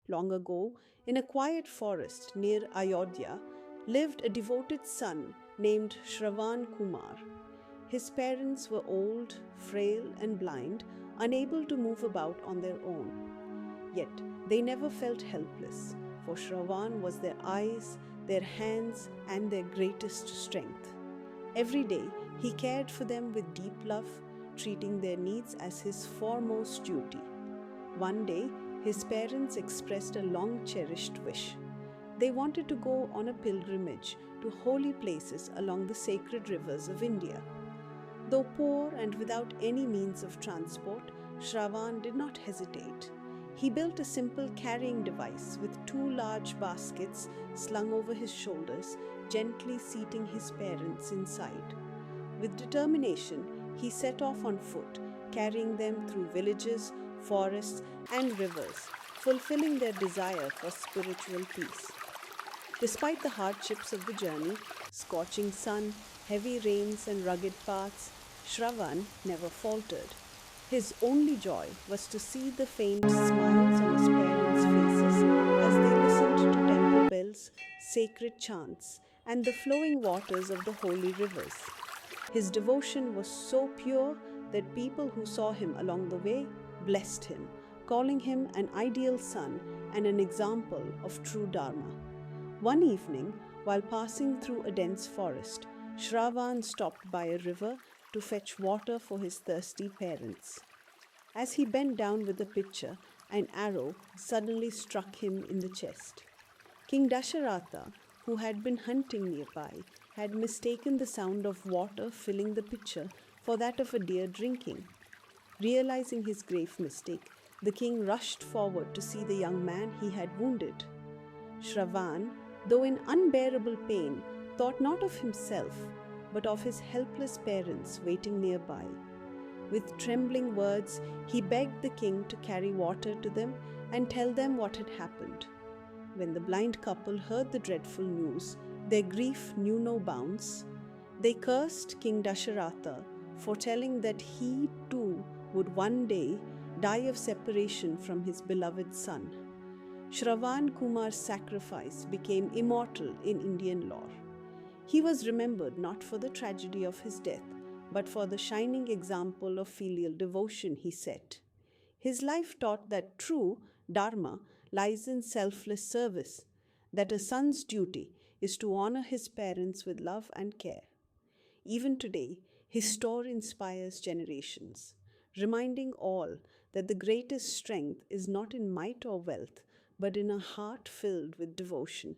Long ago, in a quiet forest near Ayodhya, lived a devoted son named Shravan Kumar. His parents were old, frail, and blind, unable to move about on their own. Yet they never felt helpless, for Shravan was their eyes, their hands, and their greatest strength. Every day he cared for them with deep love, treating their needs as his foremost duty. One day, his parents expressed a long cherished wish. They wanted to go on a pilgrimage to holy places along the sacred rivers of India. Though poor and without any means of transport, Shravan did not hesitate. He built a simple carrying device with two large baskets slung over his shoulders, gently seating his parents inside. With determination, he set off on foot, carrying them through villages, forests, and rivers, fulfilling their desire for spiritual peace. Despite the hardships of the journey, scorching sun, heavy rains, and rugged paths, Shravan never faltered. His only joy was to see the faint smiles on his parents' faces as they listened to temple bells, sacred chants, and the flowing waters of the holy rivers. His devotion was so pure that people who saw him along the way blessed him, calling him an ideal son and an example of true dharma. One evening, while passing through a dense forest, Shravan stopped by a river to fetch water for his thirsty parents. As he bent down with the pitcher, an arrow suddenly struck him in the chest. King Dasharatha, who had been hunting nearby, had mistaken the sound of water filling the pitcher for that of a deer drinking. Realizing his grave mistake, the king rushed forward to see the young man he had wounded. Shravan, though in unbearable pain, thought not of himself, but of his helpless parents waiting nearby. With trembling words, he begged the king to carry water to them and tell them what had happened. When the blind couple heard the dreadful news, their grief knew no bounds. They cursed King Dasharatha, foretelling that he too would one day die of separation from his beloved son. Shravan Kumar's sacrifice became immortal in Indian lore. He was remembered not for the tragedy of his death, but for the shining example of filial devotion he set. His life taught that true dharma lies in selfless service, that a son's duty is to honor his parents with love and care. Even today, his story inspires generations, reminding all that the greatest strength is not in might or wealth, but in a heart filled with devotion,